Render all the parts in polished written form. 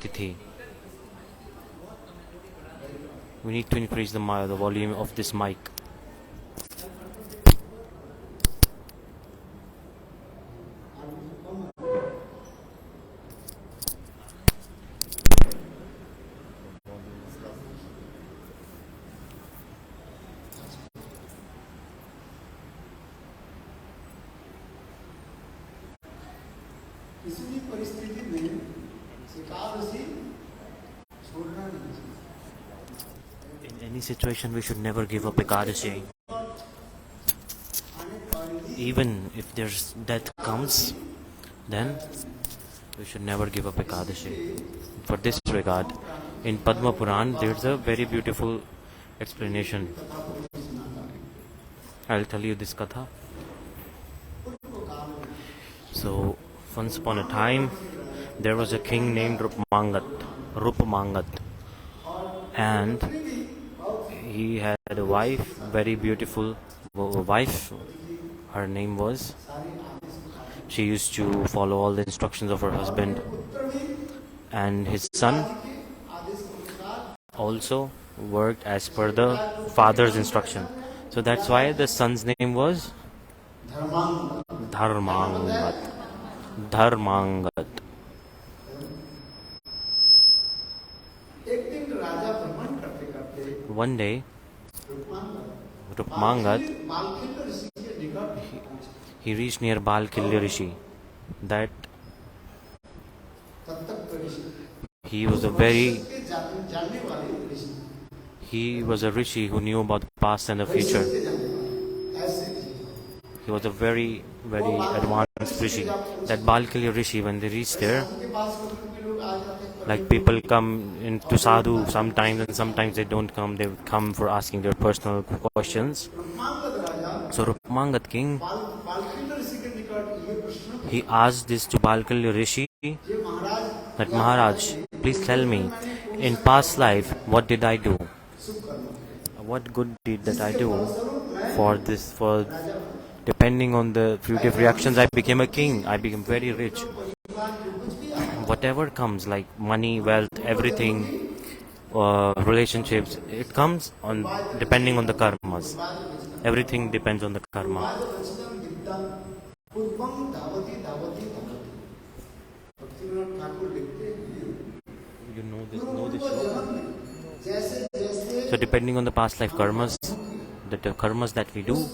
Tithi. We need to increase the volume of this mic. In any situation, we should never give up Ekadasi. Even if there's death comes, then we should never give up Ekadasi. For this regard, in Padma Puran, there's a very beautiful explanation. I'll tell you this katha. So, once upon a time, there was a king named Rukmangada, and he had a wife, very beautiful wife. Her name was. She used to follow all the instructions of her husband, and his son also worked as per the father's instruction. So that's why the son's name was Dharmangat. One day, Rukmangad, he reached near Balkilya Rishi. That he was a rishi who knew about the past and the future. He was a very, very advanced rishi. That Balkilya Rishi, when they reached there, like people come into sadhu sometimes and sometimes they don't come. They come for asking their personal questions. So Rukmangad king, he asked this to Balkilya Rishi, that Maharaj, please tell me, in past life, what did I do? What good deed that I do for depending on the fruitive reactions, I became a king, I became very rich. Whatever comes, like money, wealth, everything, relationships, it comes on depending on the karmas. Everything depends on the karma. You know this. So depending on the past life karmas, the karmas that we do,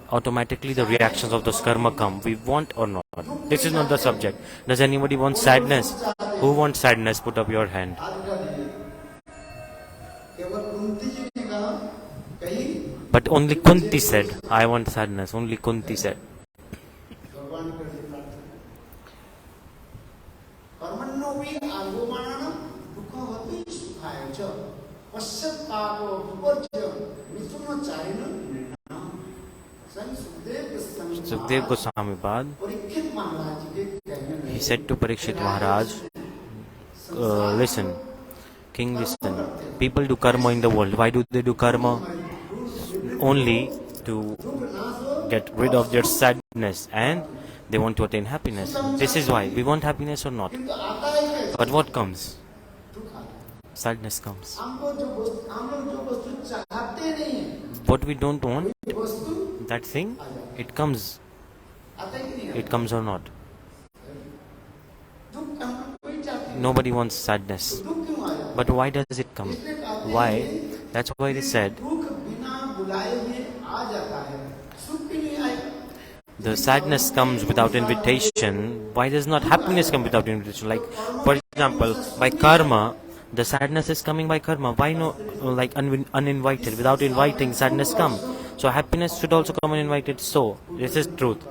automatically the reactions of those karma come, we want or not. This is not the subject. Does anybody want sadness? Who wants sadness? Put up your hand. But only Kunti said, I want sadness. Only Kunti said. Sukhdev Goswami Bad, he said to Parikshit Maharaj, listen, king, listen. People do karma in the world. Why do they do karma? Only to get rid of their sadness, and they want to attain happiness. This is why. We want happiness or not. But what comes? Sadness comes. What we don't want, that thing, it comes. It comes or not. Nobody wants sadness. But why does it come? Why? That's why they said the sadness comes without invitation. Why does not happiness come without invitation? Like, for example, by karma, the sadness is coming by karma. Why no, like uninvited? Without inviting, sadness comes. So happiness should also come uninvited. So this is truth.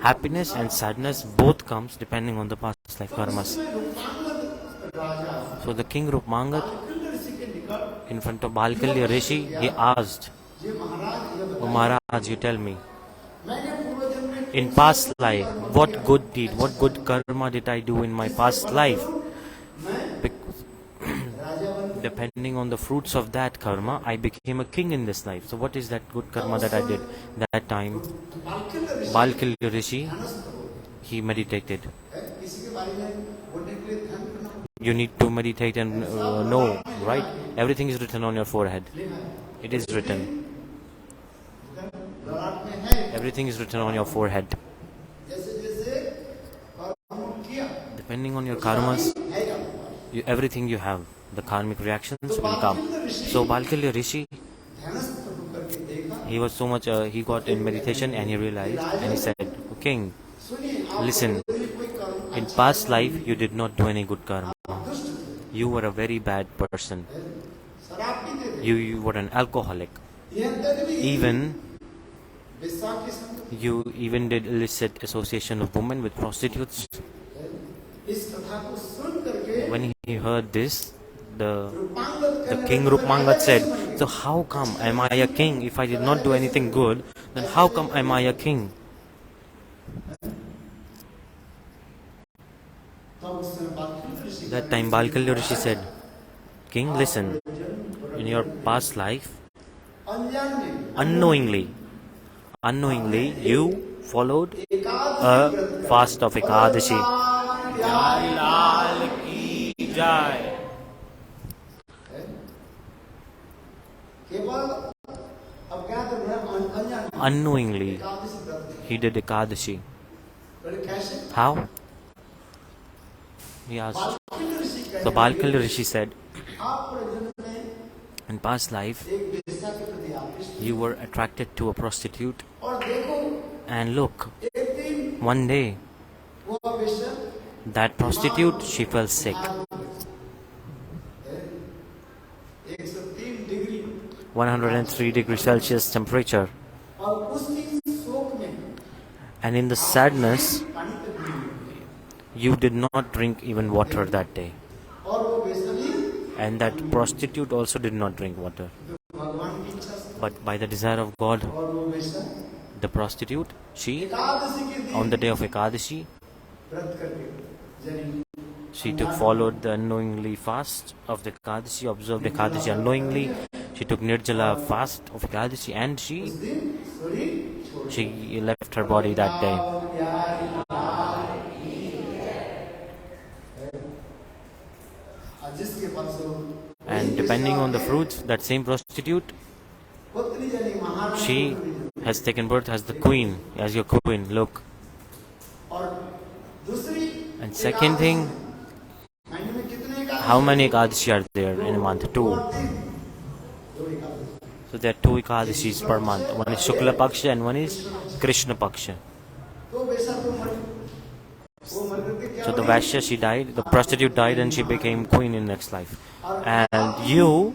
Happiness and sadness both comes depending on the past life karmas. So the king Rukmangad, in front of Balkilya Rishi, he asked, "Oh Maharaj, you tell me, in past life, what good deed, what good karma did I do in my past life? Because depending on the fruits of that karma, I became a king in this life. So what is that good karma that I did that time?" Balkilya Rishi, he meditated. You need to meditate and know, right? Everything is written on your forehead. It is written. Everything is written on your forehead. Depending on your karmas, everything you have, the karmic reactions will come. So Balkalya Rishi, he was so much, he got in meditation and he realized and he said, "O King, listen, in past life you did not do any good karma. You were a very bad person. You were an alcoholic. You even did illicit association of women with prostitutes." When he heard this, the King Rukmangada said, "So how come am I a king? If I did not do anything good, then how come am I a king?" That time Balkalya Rishi said, "King, listen, in your past life, unknowingly, you followed a fast of Ekadasi." Jai Lal ki Jai. Unknowingly, he did Ekadasi. How? He asked. So Balkalya Rishi said, in past life, you were attracted to a prostitute. And look, one day, that prostitute, she fell sick. 103 degrees Celsius temperature. And in the sadness, you did not drink even water that day. And that prostitute also did not drink water. But by the desire of God, the prostitute, she, on the day of Ekadasi, she followed the unknowingly fast of the Ekadasi, observed Ekadasi unknowingly. She took Nirjala fast of Ekadasi and she left her body that day. And depending on the fruits, that same prostitute, she has taken birth as the queen, as your queen. Look. And second thing, how many Ekadasi are there in a month? 2. So there are 2 Ekadashis per month. One is Shukla Paksha and one is Krishna Paksha. So the Vaishya, she died, the prostitute died and she became queen in next life. And you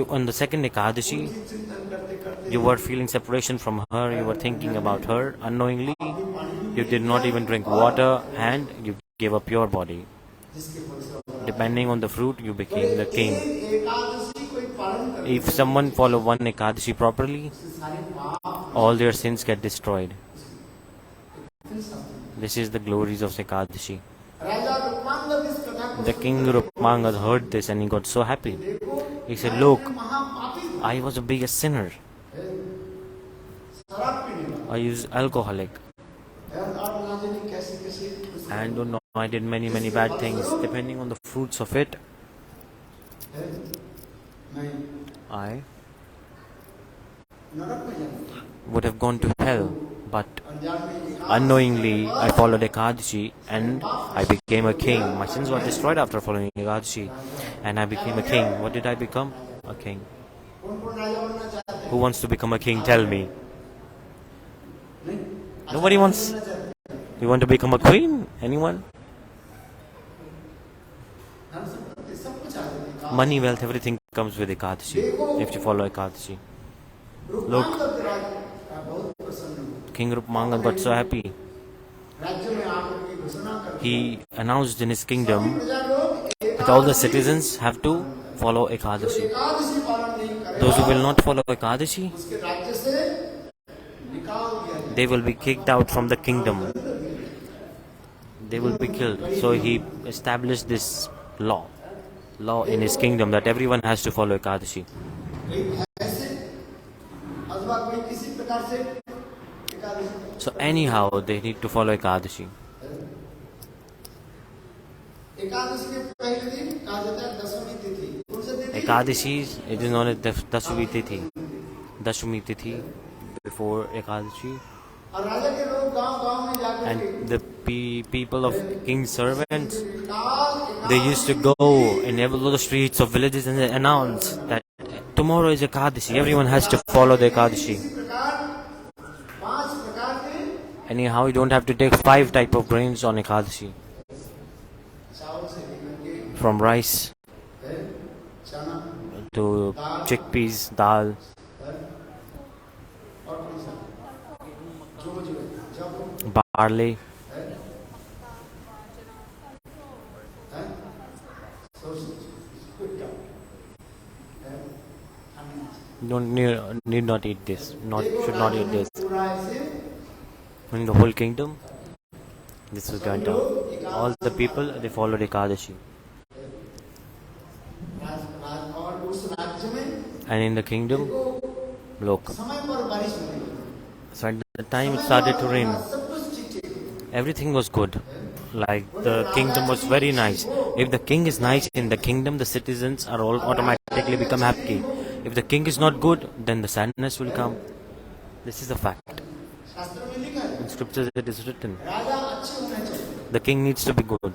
on the second Ekadashi, you were feeling separation from her, you were thinking about her unknowingly. You did not even drink water and you gave up your body. Depending on the fruit, you became the king. If someone follow one Ekadashi properly, all their sins get destroyed. This is the glories of Ekadashi. The King Rukmangada heard this and he got so happy. He said, "Look, I was the biggest sinner. I was alcoholic. And don't know, I did many bad things. Depending on the fruits of it, I would have gone to hell. But unknowingly, I followed Ekadashi and I became a king. My sins were destroyed after following Ekadashi. And I became a king. What did I become? A king. Who wants to become a king? Tell me. Nobody wants. You want to become a queen? Anyone? Money, wealth, everything comes with Ekadashi. If you follow Ekadashi. Look. King Rukmangada got so happy. He announced in his kingdom that all the citizens have to follow Ekadashi. Those who will not follow Ekadashi, they will be kicked out from the kingdom. They will be killed. So he established this law in his kingdom that everyone has to follow Ekadashi. So anyhow, they need to follow Ekadashi. Ekadashis, it is known as Dashami Tithi. Dashami Tithi before Ekadashi. And the people of king's servants, they used to go in all the streets of villages and they announce that tomorrow is Ekadashi. Everyone has to follow the Ekadashi. Anyhow, you don't have to take 5 type of grains on Ekadashi. From rice to chickpeas, dal, barley. Don't need not eat this. Should not eat this. In the whole kingdom, this was going down. All the people, they followed Ekadashi. And in the kingdom, look. So at the time it started to rain, everything was good. Like the kingdom was very nice. If the king is nice in the kingdom, the citizens are all automatically become happy. If the king is not good, then the sadness will come. This is a fact. In scriptures it is written. The king needs to be good.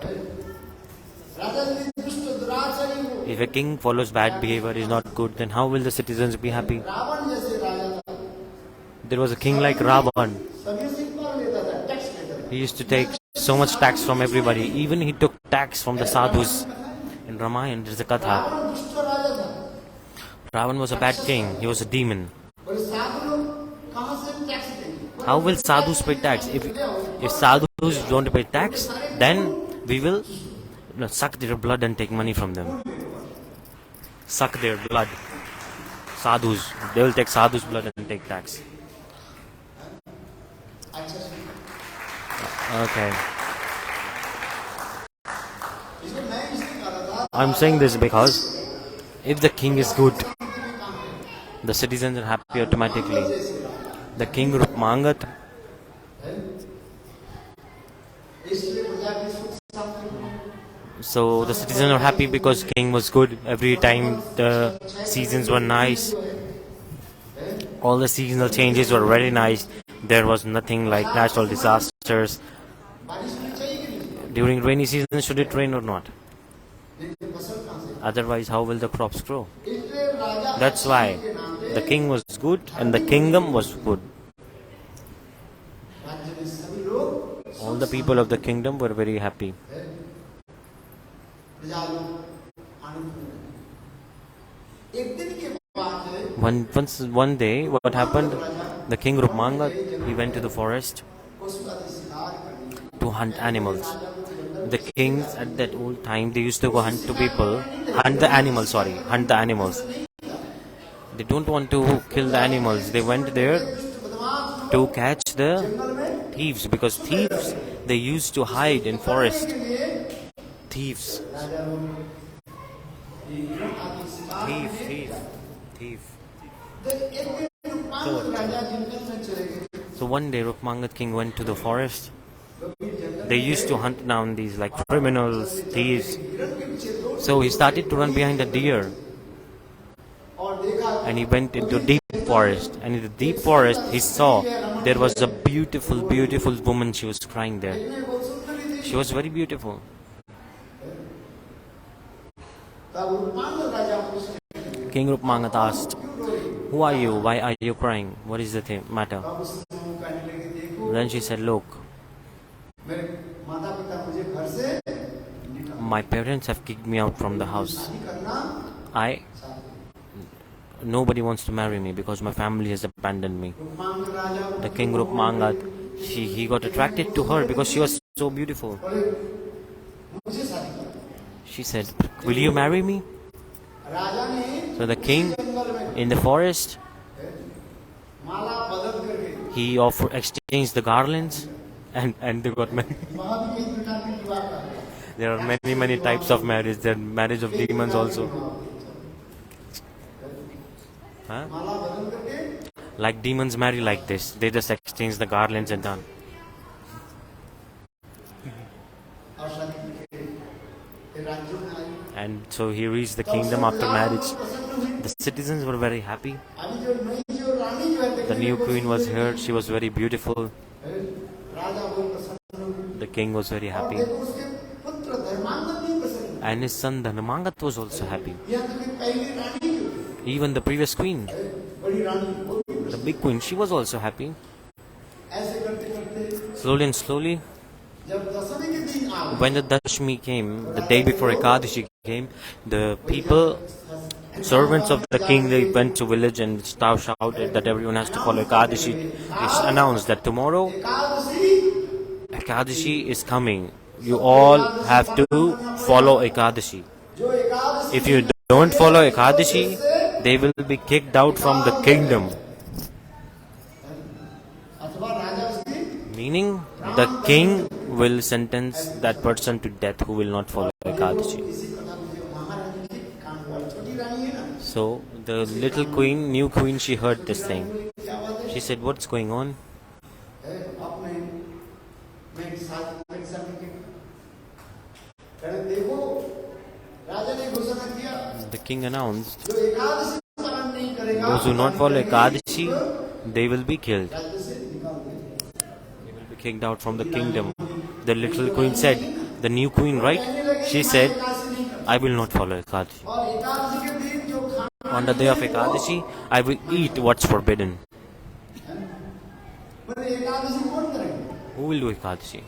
If a king follows bad behavior, is not good, then how will the citizens be happy? There was a king like Ravana. He used to take so much tax from everybody. Even he took tax from the sadhus. In Ramayana, there is a katha. Ravana was a bad king. He was a demon. How will sadhus pay tax? If sadhus don't pay tax, then we will suck their blood and take money from them. Suck their blood. Sadhus. They will take sadhus' blood and take tax. Okay. I'm saying this because if the king is good, the citizens are happy automatically. The King Rukmangada, so the citizens are happy because king was good. Every time the seasons were nice, all the seasonal changes were very nice. There was nothing like natural disasters. During rainy season, should it rain or not? Otherwise, how will the crops grow? That's why the king was good and the kingdom was good. All the people of the kingdom were very happy. One day, what happened? The King Rukmangada, he went to the forest to hunt animals. The kings at that old time, they used to go hunt the animals. They don't want to kill the animals. They went there to catch the thieves, because thieves, they used to hide in forest. Thieves. Thief. So one day Rukmangada king went to the forest. They used to hunt down these like criminals, thieves. So he started to run behind a deer. And he went into deep forest. And in the deep forest he saw there was a beautiful woman. She was crying there. She was very beautiful. King Rukmangada asked, "Who are you? Why are you crying? What is the matter?" Then she said, "Look, my parents have kicked me out from the house. Nobody wants to marry me because my family has abandoned me." The King Rukmangada, he got attracted to her because she was so beautiful. She said, "Will you marry me?" So the king in the forest, he exchanged the garlands and they got married. There are many types of marriage. There are marriage of demons also. Huh? Like demons marry like this. They just exchange the garlands and done. And so he reached the kingdom after marriage. The citizens were very happy. The new queen was here. She was very beautiful. The king was very happy. And his son Dharmangat was also happy. Even the previous queen, the big queen, she was also happy. Slowly and slowly, when the Dashmi came, the day before Ekadashi came, the people, servants of the king, they went to village and shouted that everyone has to follow Ekadashi. It's announced that tomorrow Ekadashi is coming. You all have to follow Ekadashi. If you don't follow Ekadashi, they will be kicked out from the kingdom. Meaning, the king will sentence that person to death who will not follow Ekadashi. So, the little queen, new queen, she heard this thing. She said, what's going on? The king announced, those who not follow Ekadashi, they will be killed. They will be kicked out from the kingdom. The little queen said, the new queen, right? She said, I will not follow Ekadashi. On the day of Ekadashi, I will eat what's forbidden. Who will do Ekadashi?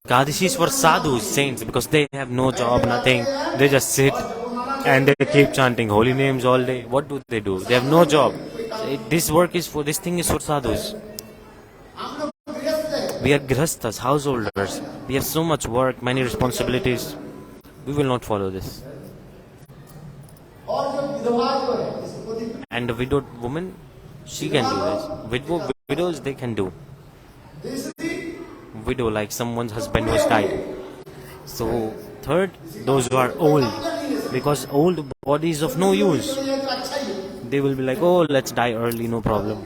Ekadashi is for sadhus, saints, because they have no job, nothing. They just sit and they keep chanting holy names all day. What do? They have no job. This thing is for sadhus. We are grihasthas, householders. We have so much work, many responsibilities. We will not follow this. And the widowed woman, she can do this. Widows, they can do. Widow, like someone's husband was died. So, third, those who are old, because old body is of no use. They will be like, oh, let's die early, no problem.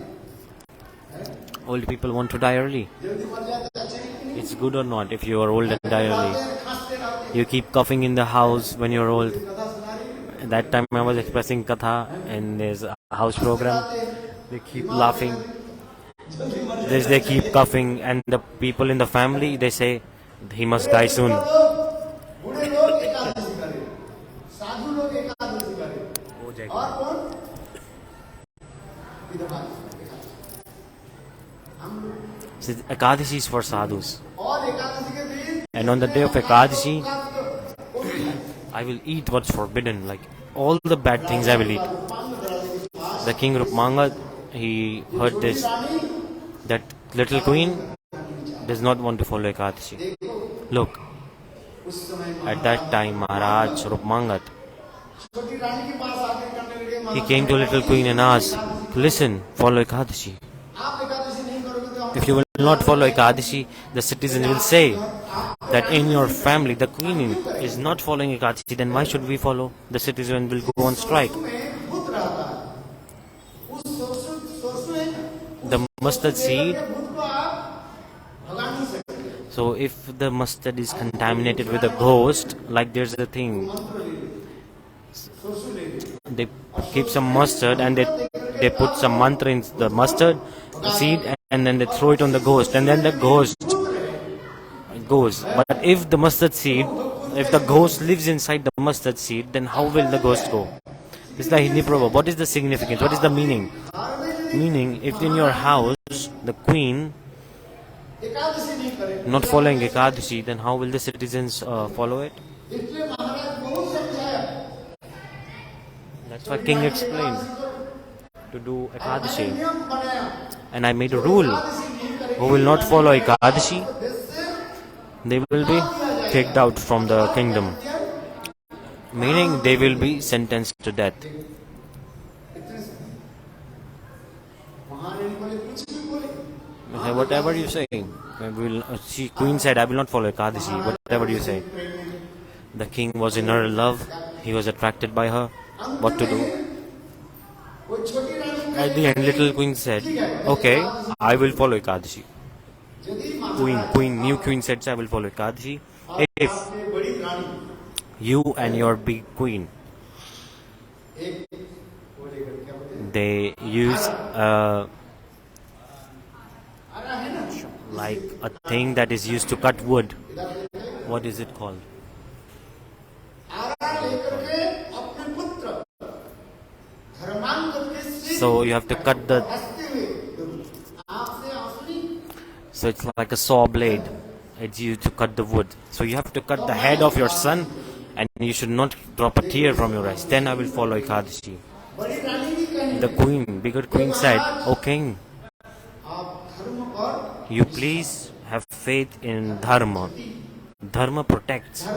Old people want to die early. It's good or not if you are old and die early. You keep coughing in the house when you're old. That time I was expressing katha and there's a house program. They keep laughing. They keep coughing, and the people in the family, they say he must die soon. Ekadashi is for sadhus. And on the day of Ekadashi, I will eat what's forbidden, like all the bad things I will eat. The King Rukmangada, he heard this, that little queen does not want to follow Ekadashi. Look, at that time Maharaj Rukmangada, he came to little queen and asked, listen, follow Ekadashi. If you will not follow Ekadashi, the citizens will say that in your family the queen is not following Ekadashi, then why should we follow? The citizen will go on strike. The mustard seed, so if the mustard is contaminated with a ghost, like there's a thing, they keep some mustard and they put some mantra in the mustard seed and then they throw it on the ghost, and then the ghost goes. But if the mustard seed, if the ghost lives inside the mustard seed, then how will the ghost go? This is the Hindi proverb. What is the significance? What is the meaning? Meaning, if in your house the queen not following Ekadashi, then how will the citizens follow it? That's why King explained to do Ekadashi. And I made a rule: who will not follow Ekadashi, they will be kicked out from the kingdom. Meaning they will be sentenced to death. Whatever you say, Queen said, I will not follow Ekadashi, whatever you say. The king was in her love, he was attracted by her. What to do? At the end, little queen said, okay, I will follow Ekadashi. new queen said, I will follow Ekadasi. If you and your big queen, they use like a thing that is used to cut wood. What is it called? So you have to cut the. So it's like a saw blade. It's used to cut the wood. So you have to cut the head of your son, and you should not drop a tear from your eyes. Then I will follow Ekadasi. The queen, bigger queen said, "O king, you please have faith in dharma. Dharma protects."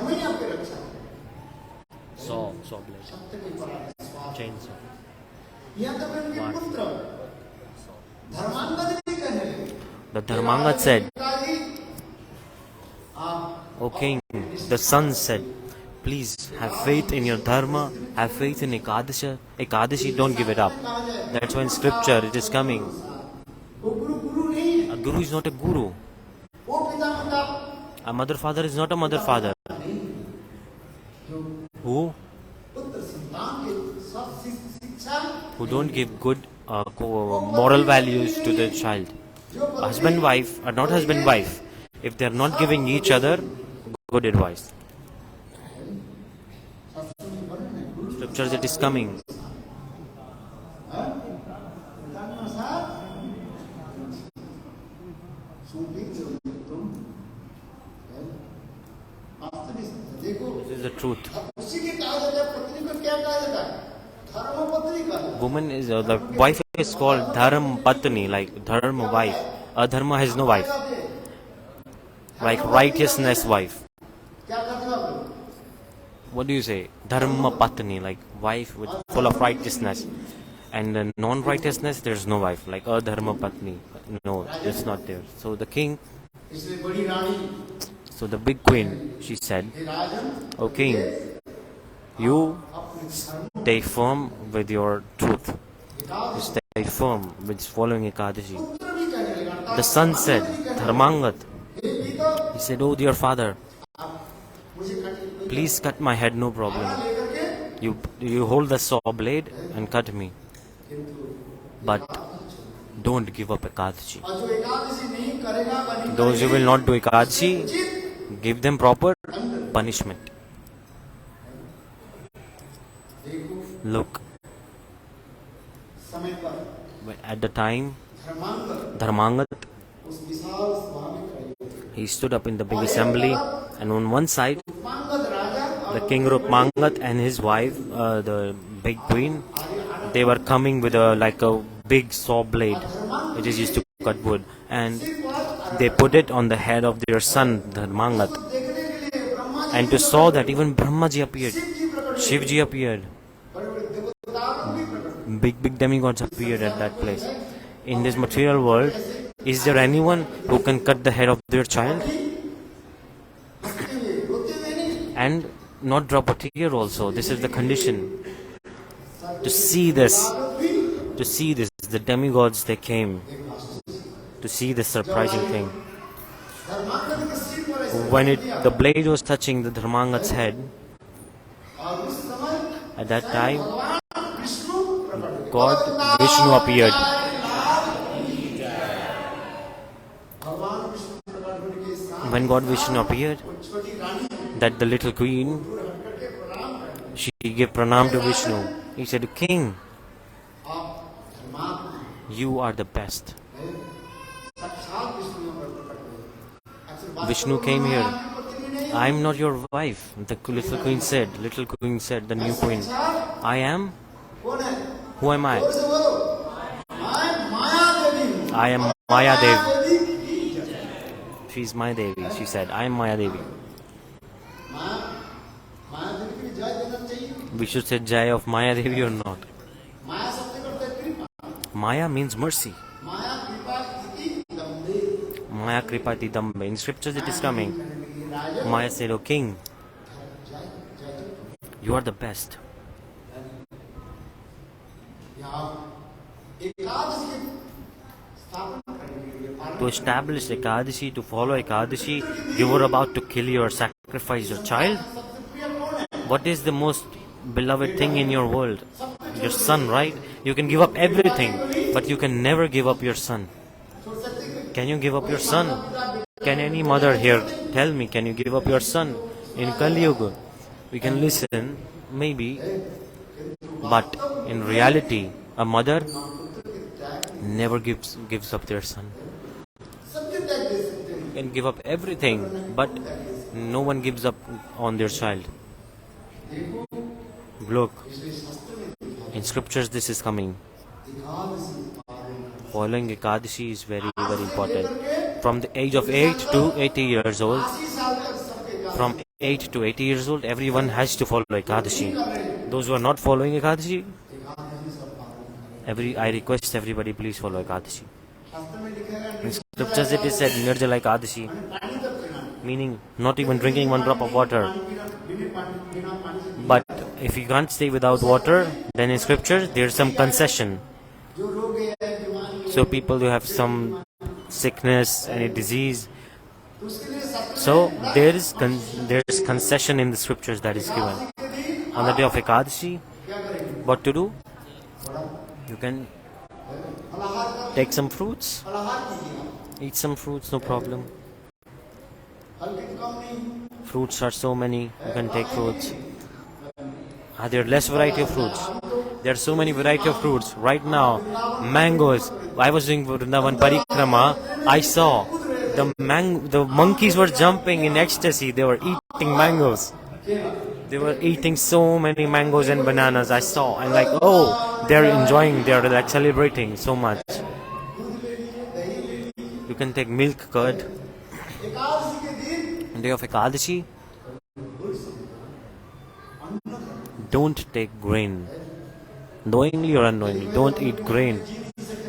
Saw blade. Chainsaw. The Dharmangad said, "O king," the son said, "please have faith in your dharma, have faith in Ekadasi. Ekadasi, don't give it up." That's why in scripture it is coming. A guru is not a guru. A mother father is not a mother father. Who don't give good moral values to the child. Husband wife are not husband wife if they are not giving each other good advice. Scriptures it is coming. This is the truth. Woman is the wife is called Dharma Patni, like Dharma wife. Adharma has no wife, like righteousness wife. What do you say? Dharma Patni, like wife with full of righteousness, and non-righteousness there's no wife, like Adharma Patni. No, it's not there. So the king, so the big queen, she said, "O king, you stay firm with your truth. You stay firm with following Ekadasi." The son said, Dharmangat, he said, "Oh dear father, please cut my head, no problem. You hold the saw blade and cut me. But don't give up Ekadasi. Those who will not do Ekadasi, give them proper punishment." Look, at the time, Dharmangat, he stood up in the big assembly, and on one side, the King Rukmangat and his wife, the big queen, they were coming with like a big saw blade, which is used to cut wood, and they put it on the head of their son, Dharmangat. And to saw that even Brahmaji appeared, Shivji appeared, big demigods appeared at that place. In this material world, is there anyone who can cut the head of their child and not drop a tear also? This is the condition. To see this, the demigods, they came to see this surprising thing. When the blade was touching the Dharmangat's head, at that time, God Vishnu appeared. When God Vishnu appeared, that the little queen, she gave pranam to Vishnu. He said, "King, you are the best." Vishnu came here. "I am not your wife," the little queen said. The new queen. "I am? Who am I?" "I am Maya Devi." "She's my Devi," she said. "I am Maya Devi." We should say Jai of Maya Devi or not? Maya means mercy. Maya Kripati Dambe. In scriptures it is coming. Maya said, "O king, you are the best." to establish Ekadasi, to follow Ekadasi, you were about to kill or sacrifice your child? What is the most beloved thing in your world? Your son, right? You can give up everything, but you can never give up your son. Can you give up your son? Can any mother here tell me, can you give up your son? In Kali Yuga, we can listen, maybe, but in reality, a mother never gives up their son. Can give up everything, but no one gives up on their child. Look, in scriptures this is coming. Following Ekadasi is very, very important. From the age of 8 to 80 years old, from 8 to 80 years old, everyone has to follow Ekadasi. Those who are not following Ekadasi, I request everybody, please follow Ekadasi. In scriptures it is said, Nirjala Ekadasi, meaning not even drinking one drop of water. But if you can't stay without water, then in scripture there is some concession. So people who have some sickness, any disease, so there is concession in the scriptures that is given. On the day of Ekadasi, what to do? You can take some fruits, eat some fruits, no problem. Fruits are so many, you can take fruits. Are there less variety of fruits? There are so many variety of fruits. Right now, mangoes. I was doing Vrindavan Parikrama. I saw the monkeys were jumping in ecstasy. They were eating mangoes. They were eating so many mangoes and bananas. I saw, and like, oh, they're enjoying. They're like celebrating so much. You can take milk, curd. On day of Ekadasi, don't take grain. Knowingly or unknowingly, don't eat grain.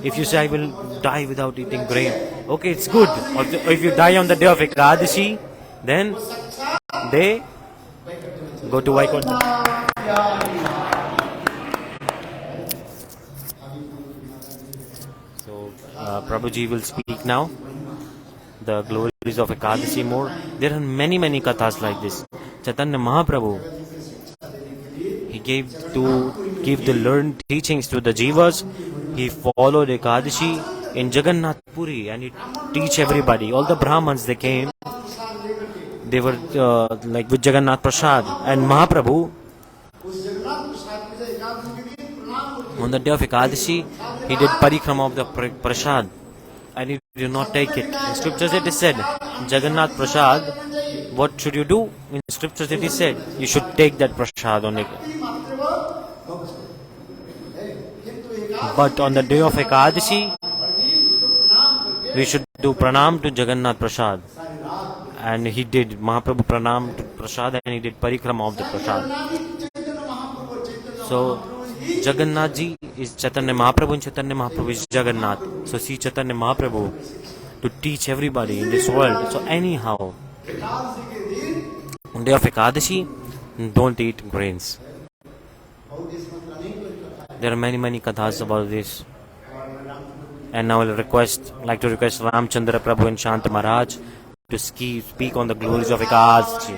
If you say, I will die without eating grain, okay, it's good. Or if you die on the day of Ekadasi, then they go to Vaikuntha. So, Prabhuji will speak now. The glories of Ekadasi more. There are many kathas like this. Caitanya Mahaprabhu, he gave the learned teachings to the jivas. He followed Ekadasi in Jagannath Puri and he teach everybody. All the Brahmans, they came. They were like with Jagannath Prasad. And Mahaprabhu, on the day of Ekadasi, he did parikrama of the Prasad. And he did not take it. In scriptures it is said, Jagannath Prasad, what should you do? In scriptures it is said, you should take that Prasad only. But on the day of Ekadasi, we should do pranam to Jagannath Prasad. And he did Mahaprabhu pranam to Prasad and he did parikrama of the Prasad. So, Jagannath ji is Caitanya Mahaprabhu and Caitanya Mahaprabhu is Jagannath. So see Caitanya Mahaprabhu to teach everybody in this world. So anyhow, on day of Ekadasi, don't eat grains. There are many kathas about this. And now I'll like to request Ramchandra Prabhu and Shanta Maharaj to speak on the glories of Ekadasi.